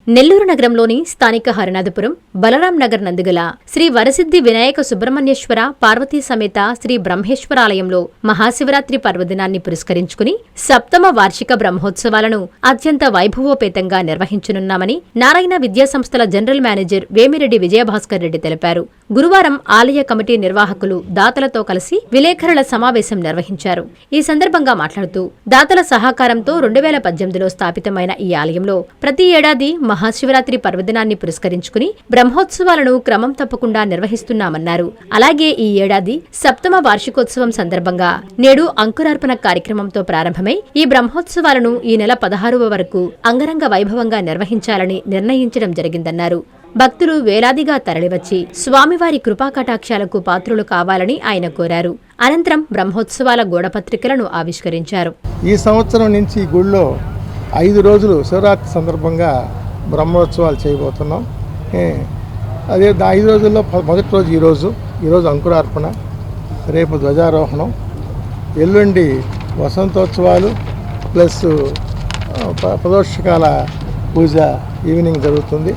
నెల్లూరు నగరంలోని స్థానిక హరినాథపురం, బలరాం నగర్ నందుగల శ్రీ వరసిద్ధి వినాయక సుబ్రహ్మణ్యేశ్వర పార్వతీ సమేత శ్రీ బ్రహ్మేశ్వరాలయంలో మహాశివరాత్రి పర్వదినాన్ని పురస్కరించుకుని సప్తమ వార్షిక బ్రహ్మోత్సవాలను అత్యంత వైభవోపేతంగా నిర్వహించనున్నామని నారాయణ విద్యాసంస్థల జనరల్ మేనేజర్ వేమిరెడ్డి విజయభాస్కర్ రెడ్డి తెలిపారు. గురువారం ఆలయ కమిటీ నిర్వాహకులు దాతలతో కలిసి విలేకరుల సమావేశం నిర్వహించారు. ఈ సందర్భంగా మాట్లాడుతూ దాతల సహకారంతో 2018లో స్థాపితమైన ఈ ఆలయంలో ప్రతి ఏడాది మహాశివరాత్రి పర్వదినాన్ని పురస్కరించుకుని బ్రహ్మోత్సవాలను క్రమం తప్పకుండా నిర్వహిస్తున్నామన్నారు. అలాగే ఈ ఏడాది సప్తమ వార్షికోత్సవం సందర్భంగా నేడు అంకురార్పణ కార్యక్రమంతో ప్రారంభమై ఈ బ్రహ్మోత్సవాలను ఈ నెల 16వ వరకు అంగరంగ వైభవంగా నిర్వహించాలని నిర్ణయించడం జరిగిందన్నారు. భక్తులు వేలాదిగా తరలివచ్చి స్వామివారి కృపాకటాక్షాలకు పాత్రులు కావాలని ఆయన కోరారు. అనంతరం బ్రహ్మోత్సవాల గోడపత్రికలను ఆవిష్కరించారు. ఈ సంవత్సరం నుంచి ఈ గుళ్ళో 5 రోజులు శివరాత్రి సందర్భంగా బ్రహ్మోత్సవాలు చేయబోతున్నాం. అదే 5 రోజుల్లో మొదటి రోజు ఈరోజు అంకురార్పణ, రేపు ధ్వజారోహణం, ఎల్లుండి వసంతోత్సవాలు ప్లస్ ప్రదోషకాల పూజ ఈవినింగ్ జరుగుతుంది.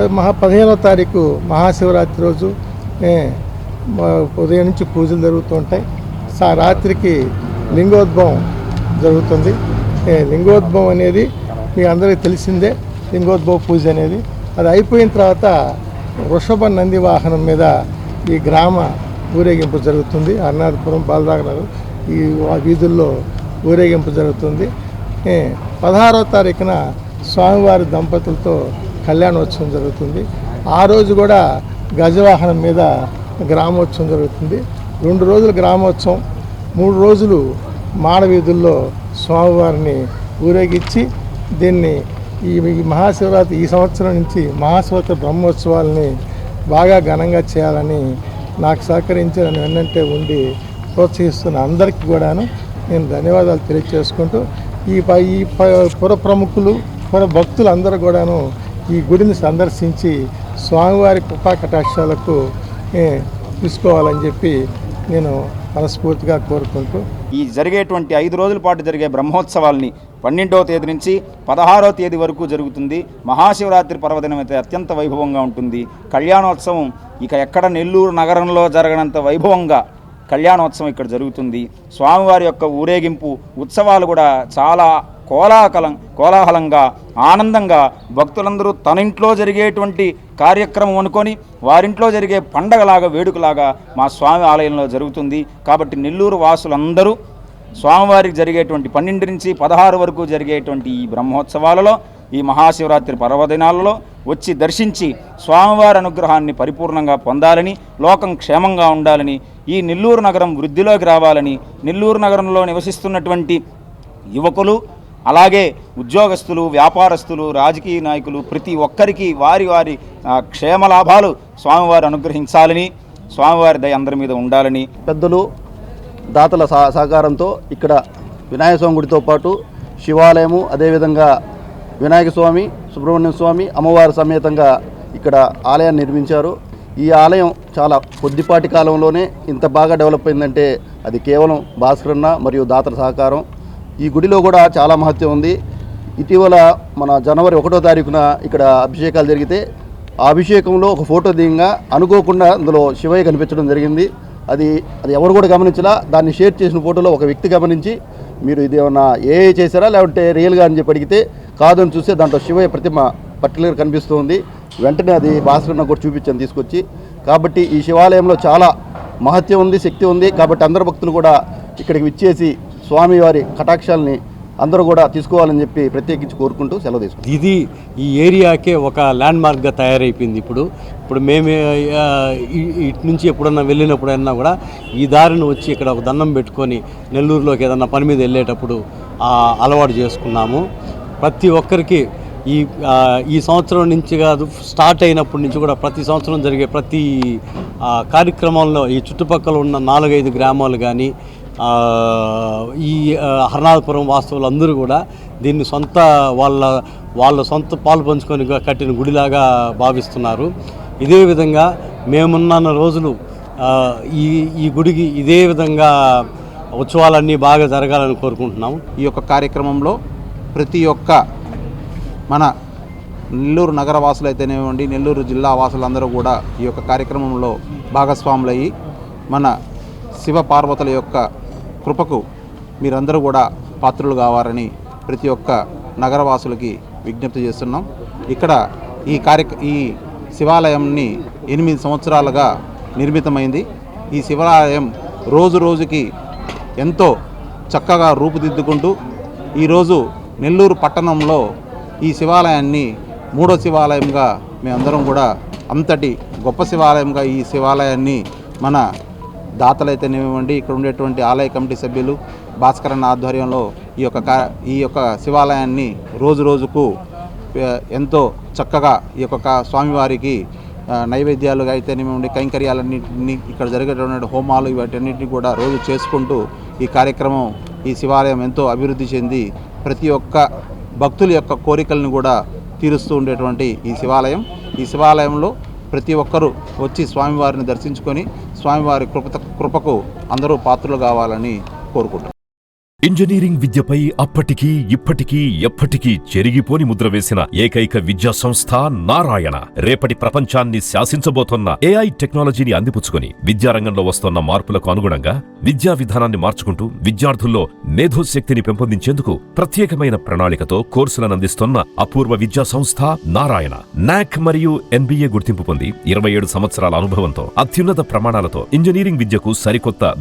15వ తారీఖు మహాశివరాత్రి రోజు ఉదయం నుంచి పూజలు జరుగుతూ ఉంటాయి. రాత్రికి లింగోద్భవం జరుగుతుంది. లింగోద్భవం అనేది మీ అందరికీ తెలిసిందే. లింగోద్భవ పూజ అనేది అది అయిపోయిన తర్వాత వృషభ నంది వాహనం మీద ఈ గ్రామ ఊరేగింపు జరుగుతుంది. హరినాథపురం, బాలరాగనగర్ ఈ వీధుల్లో ఊరేగింపు జరుగుతుంది. 16వ తారీఖున స్వామివారి దంపతులతో కళ్యాణోత్సవం జరుగుతుంది. ఆ రోజు కూడా గజవాహనం మీద గ్రామోత్సవం జరుగుతుంది. 2 రోజులు గ్రామోత్సవం, 3 రోజులు మాడవీధుల్లో స్వామివారిని ఊరేగించి దీన్ని ఈ మహాశివరాత్రి ఈ సంవత్సరం నుంచి మహాశివరాత్రి బ్రహ్మోత్సవాలని బాగా ఘనంగా చేయాలని నాకు సహకరించి నన్ను వెన్నంటే ఉండి ప్రోత్సహిస్తున్న అందరికీ కూడాను నేను ధన్యవాదాలు తెలియజేసుకుంటూ ఈ పుర ప్రముఖులు, పుర భక్తులు అందరూ కూడాను ఈ గుడిని సందర్శించి స్వామివారి కృపా కటాక్షాలకు తీసుకోవాలని చెప్పి నేను మనస్ఫూర్తిగా కోరుకుంటూ ఈ జరిగేటువంటి 5 రోజుల పాటు జరిగే బ్రహ్మోత్సవాల్ని 12వ తేదీ నుంచి 16వ తేదీ వరకు జరుగుతుంది. మహాశివరాత్రి పర్వదినం అయితే అత్యంత వైభవంగా ఉంటుంది. కళ్యాణోత్సవం ఇక ఎక్కడ నెల్లూరు నగరంలో జరగనంత వైభవంగా కళ్యాణోత్సవం ఇక్కడ జరుగుతుంది. స్వామివారి యొక్క ఊరేగింపు ఉత్సవాలు కూడా చాలా కోలాహలంగా ఆనందంగా భక్తులందరూ తన ఇంట్లో జరిగేటువంటి కార్యక్రమం అనుకొని వారింట్లో జరిగే పండగలాగా వేడుకలాగా మా స్వామి ఆలయంలో జరుగుతుంది. కాబట్టి నెల్లూరు వాసులందరూ స్వామివారికి జరిగేటువంటి 12 నుంచి 16 వరకు జరిగేటువంటి ఈ బ్రహ్మోత్సవాలలో, ఈ మహాశివరాత్రి పర్వదినాలలో వచ్చి దర్శించి స్వామివారి అనుగ్రహాన్ని పరిపూర్ణంగా పొందాలని, లోకం క్షేమంగా ఉండాలని, ఈ నెల్లూరు నగరం వృద్ధిలోకి రావాలని, నెల్లూరు నగరంలో నివసిస్తున్నటువంటి యువకులు, అలాగే ఉద్యోగస్తులు, వ్యాపారస్తులు, రాజకీయ నాయకులు ప్రతి ఒక్కరికి వారి వారి క్షేమలాభాలు స్వామివారు అనుగ్రహించాలని, స్వామివారి దయ అందరి మీద ఉండాలని పెద్దలు దాతల సహకారంతో ఇక్కడ వినాయక స్వామి గుడితో పాటు శివాలయము, అదేవిధంగా వినాయక స్వామి, సుబ్రహ్మణ్య స్వామి, అమ్మవారి సమేతంగా ఇక్కడ ఆలయాన్ని నిర్మించారు. ఈ ఆలయం చాలా కొద్దిపాటి కాలంలోనే ఇంత బాగా డెవలప్ అయిందంటే అది కేవలం భాస్కరన్న మరియు దాతల సహకారం. ఈ గుడిలో కూడా చాలా మహత్యం ఉంది. ఇటీవల మన జనవరి 1వ తారీఖున ఇక్కడ అభిషేకాలు జరిగితే ఆ అభిషేకంలో ఒక ఫోటో దిగంగా అనుకోకుండా అందులో శివయ్య కనిపించడం జరిగింది. అది ఎవరు కూడా గమనించలా. దాన్ని షేర్ చేసిన ఫోటోలో ఒక వ్యక్తి గమనించి మీరు ఇది ఏమన్నా ఏఐ చేశారా లేదంటే రియల్గా అని చెప్పి అడిగితే కాదని చూస్తే దాంట్లో శివయ్య ప్రతిమ పర్టికులర్ కనిపిస్తూ ఉంది. వెంటనే అది భాస్కరన్న కూడా చూపించాను తీసుకొచ్చి. కాబట్టి ఈ శివాలయంలో చాలా మహత్యం ఉంది, శక్తి ఉంది. కాబట్టి అందరు భక్తులు కూడా ఇక్కడికి విచ్చేసి స్వామివారి కటాక్షాలని అందరూ కూడా తీసుకోవాలని చెప్పి ప్రత్యేకించి కోరుకుంటూ సెలవు తీసుకుంటాం. ఇది ఈ ఏరియాకే ఒక ల్యాండ్ మార్క్గా తయారైపోయింది. ఇప్పుడు మేము ఇటు నుంచి ఎప్పుడన్నా వెళ్ళినప్పుడన్నా కూడా ఈ దారిని వచ్చి ఇక్కడ ఒక దండం పెట్టుకొని నెల్లూరులోకి ఏదన్నా పని మీద వెళ్ళేటప్పుడు అలవాటు చేసుకున్నాము. ప్రతి ఒక్కరికి ఈ సంవత్సరం నుంచి కాదు, స్టార్ట్ అయినప్పటి నుంచి కూడా ప్రతి సంవత్సరం జరిగే ప్రతి కార్యక్రమంలో ఈ చుట్టుపక్కల ఉన్న 4-5 గ్రామాలు కానీ ఈ హరినాథపురం వాస్తవులు అందరూ కూడా దీన్ని వాళ్ళ సొంత పాలు పంచుకొని కట్టిన గుడిలాగా భావిస్తున్నారు. ఇదే విధంగా మేమున్న రోజులు ఈ గుడికి ఇదే విధంగా ఉత్సవాలన్నీ బాగా జరగాలని కోరుకుంటున్నాము. ఈ యొక్క కార్యక్రమంలో ప్రతి ఒక్క మన నెల్లూరు నగర వాసులు అయితేనేవ్వండి, నెల్లూరు జిల్లా వాసులందరూ కూడా ఈ యొక్క కార్యక్రమంలో భాగస్వాములయ్యి మన శివ పార్వతుల యొక్క కృపకు మీరందరూ కూడా పాత్రులు కావాలని ప్రతి ఒక్క నగరవాసులకి విజ్ఞప్తి చేస్తున్నాం. ఇక్కడ ఈ శివాలయంని 8 సంవత్సరాలుగా నిర్మితమైంది. ఈ శివాలయం రోజు రోజుకి ఎంతో చక్కగా రూపుదిద్దుకుంటూ ఈరోజు నెల్లూరు పట్టణంలో ఈ శివాలయాన్ని 3వ శివాలయంగా మేమందరం కూడా అంతటి గొప్ప శివాలయంగా ఈ శివాలయాన్ని మన దాతలైతేనేవ్వండి, ఇక్కడ ఉండేటువంటి ఆలయ కమిటీ సభ్యులు భాస్కరన్న ఆధ్వర్యంలో ఈ యొక్క శివాలయాన్ని రోజు రోజుకు ఎంతో చక్కగా ఈ యొక్క స్వామివారికి నైవేద్యాలు అయితేనేవ్వండి, కైంకర్యాలన్నింటినీ ఇక్కడ జరిగేటువంటి హోమాలు వాటన్నిటిని కూడా రోజు చేసుకుంటూ ఈ కార్యక్రమం ఈ శివాలయం ఎంతో అభివృద్ధి చెంది ప్రతి ఒక్క భక్తుల యొక్క కోరికలను కూడా తీరుస్తూ ఉండేటువంటి ఈ శివాలయంలో ప్రతి ఒక్కరూ వచ్చి స్వామివారిని దర్శించుకొని స్వామివారి కృపకు అందరూ పాత్రలు కావాలని కోరుకుంటున్నాం. ఇంజనీరింగ్ విద్యపై అప్పటికీ ఇప్పటికీ ఎప్పటికీ చెరిగిపోని ముద్ర వేసిన ఏకైక విద్యా సంస్థ నారాయణ. రేపటి ప్రపంచాన్ని శాసించబోతోన్న ఏఐ టెక్నాలజీని అందిపుచ్చుకుని విద్యారంగంలో వస్తోన్న మార్పులకు అనుగుణంగా విద్యా విధానాన్ని మార్చుకుంటూ విద్యార్థుల్లో మేధోశక్తిని పెంపొందించేందుకు ప్రత్యేకమైన ప్రణాళికతో కోర్సులను అందిస్తోన్న అపూర్వ విద్యా సంస్థ నారాయణ. నాక్ మరియు NBA గుర్తింపు పొంది 27 సంవత్సరాల అనుభవంతో అత్యున్నత ప్రమాణాలతో ఇంజనీరింగ్ విద్యకు సరికొత్త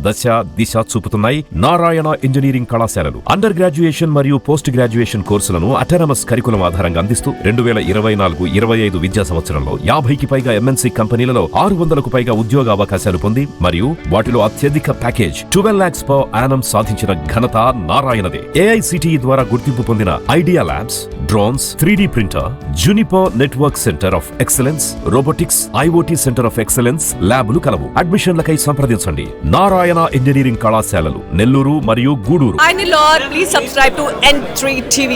దిశ చూపుతున్నాయి నారాయణ ఇంజనీరింగ్ కళాశాలలు. అండర్ గ్రాడ్యుయేషన్ మరియు పోస్ట్ గ్రాడ్యుయేషన్ కోర్సులను అటానమస్ కరికులం ఆధారంగా అందిస్తూ 2024-25 విద్యా సంవత్సరంలో 50కి పైగా MNC కంపెనీలలో 600కు పైగా ఉద్యోగ అవకాశాలు పొంది మరియు వాటిలో అత్యధిక ప్యాకేజ్ 12 lakhs per annum సాధించిన ఘనత నారాయణదే. AICTE ద్వారా గుర్తింపు పొందిన idea labs, drones, 3D printer, Juniper network centre of excellence, robotics, IoT centre of excellence ల్యాబ్లు కలవు. అడ్మిషన్లకై సంప్రదించండి. నారాయణ ఇంజనీరింగ్ కళాశాలలు నెల్లూరు మరియు Gudur. Hi Nilor, please subscribe to N3 TV.